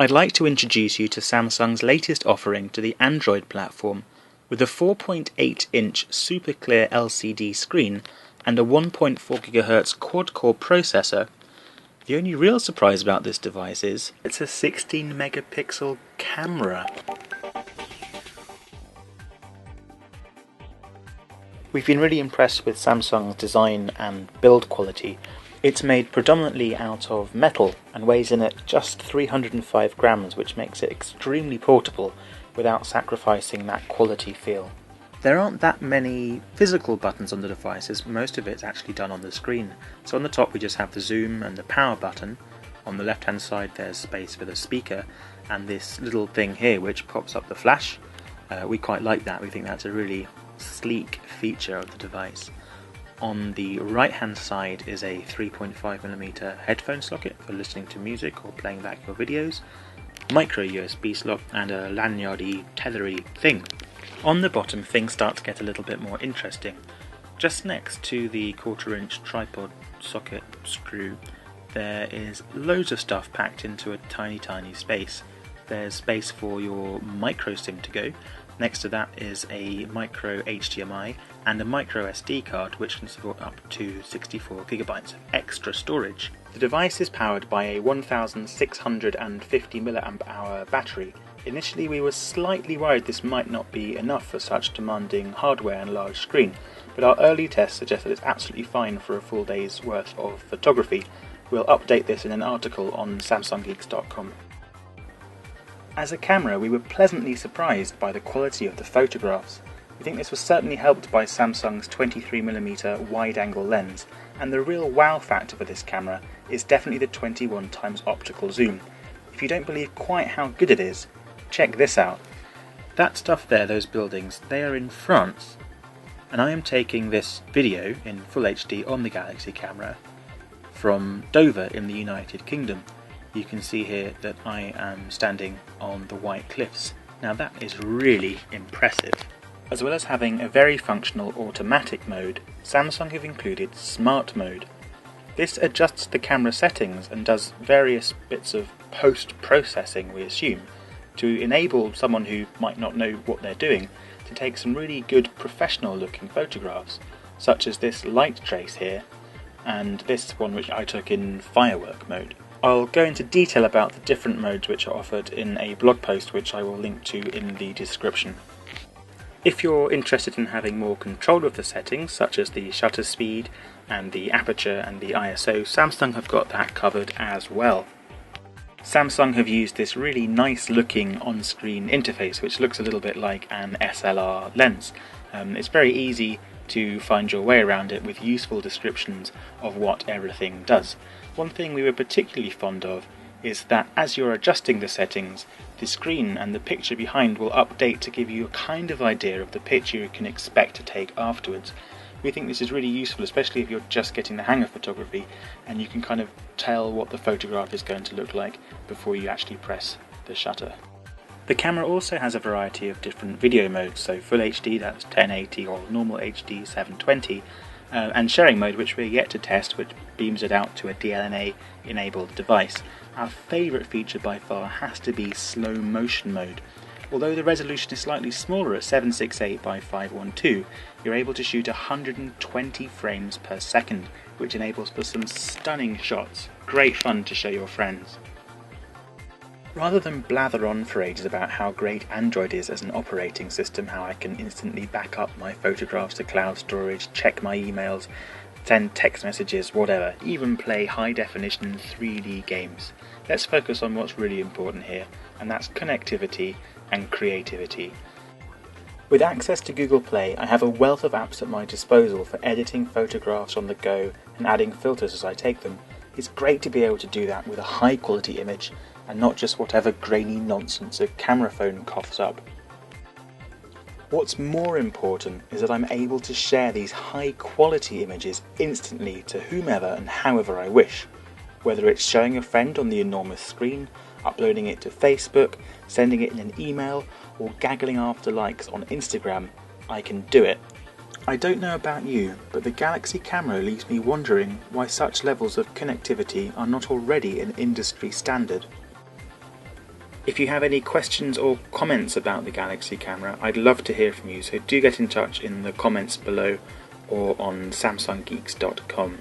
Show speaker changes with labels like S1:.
S1: I'd like to introduce you to Samsung's latest offering to the Android platform, with a 4.8-inch super clear LCD screen and a 1.4 GHz quad-core processor. The only real surprise about this device is it's a 16 megapixel camera. We've been really impressed with Samsung's design and build quality. It's made predominantly out of metal and weighs in at just 305 grams, which makes it extremely portable without sacrificing that quality feel. There aren't that many physical buttons on the device, as most of it's actually done on the screen. So on the top we just have the zoom and the power button. On the left hand side there's space for the speaker and this little thing here which pops up the flash. We quite like that. We think that's a really sleek feature of the device. On the right hand side is a 3.5mm headphone socket for listening to music or playing back your videos, micro USB slot and a lanyardy tethery thing. On the bottom things start to get a little bit more interesting. Just next to the 1/4 inch tripod socket screw there is loads of stuff packed into a tiny space. There's space for your micro SIM to go. Next to that is a micro HDMI and a micro SD card which can support up to 64 GB of extra storage. The device is powered by a 1650 mAh battery. Initially we were slightly worried this might not be enough for such demanding hardware and large screen, but our early tests suggest that it's absolutely fine for a full day's worth of photography. We'll update this in an article on SamsungGeeks.com. As a camera, we were pleasantly surprised by the quality of the photographs. We think this was certainly helped by Samsung's 23mm wide-angle lens, and the real wow factor for this camera is definitely the 21x optical zoom. If you don't believe quite how good it is, check this out. That stuff there, those buildings, they are in France, and I am taking this video in full HD on the Galaxy camera from Dover in the United Kingdom. You can see here that I am standing on the White Cliffs. Now that is really impressive. As well as having a very functional automatic mode, Samsung have included Smart Mode. This adjusts the camera settings and does various bits of post-processing, we assume, to enable someone who might not know what they're doing to take some really good professional looking photographs, such as this light trace here, and this one which I took in firework mode. I'll go into detail about the different modes which are offered in a blog post which I will link to in the description. If you're interested in having more control of the settings, such as the shutter speed and the aperture and the ISO, Samsung have got that covered as well. Samsung have used this really nice looking on-screen interface which looks a little bit like an SLR lens. It's very easy to find your way around it with useful descriptions of what everything does. One thing we were particularly fond of is that as you're adjusting the settings, the screen and the picture behind will update to give you a kind of idea of the picture you can expect to take afterwards. We think this is really useful, especially if you're just getting the hang of photography and you can kind of tell what the photograph is going to look like before you actually press the shutter. The camera also has a variety of different video modes, so Full HD, that's 1080, or normal HD 720, and sharing mode, which we're yet to test, which beams it out to a DLNA enabled device. Our favourite feature by far has to be slow motion mode. Although the resolution is slightly smaller at 768 by 512, you're able to shoot 120 frames per second, which enables for some stunning shots. Great fun to show your friends. Rather than blather on for ages about how great Android is as an operating system, how I can instantly back up my photographs to cloud storage, check my emails, send text messages, whatever, even play high definition 3D games, let's focus on what's really important here, and that's connectivity and creativity. With access to Google Play, I have a wealth of apps at my disposal for editing photographs on the go and adding filters as I take them. It's great to be able to do that with a high quality image and not just whatever grainy nonsense a camera phone coughs up. What's more important is that I'm able to share these high quality images instantly to whomever and however I wish. Whether it's showing a friend on the enormous screen, uploading it to Facebook, sending it in an email, or gaggling after likes on Instagram, I can do it. I don't know about you, but the Galaxy camera leaves me wondering why such levels of connectivity are not already an industry standard. If you have any questions or comments about the Galaxy camera, I'd love to hear from you, so do get in touch in the comments below or on samsunggeeks.com.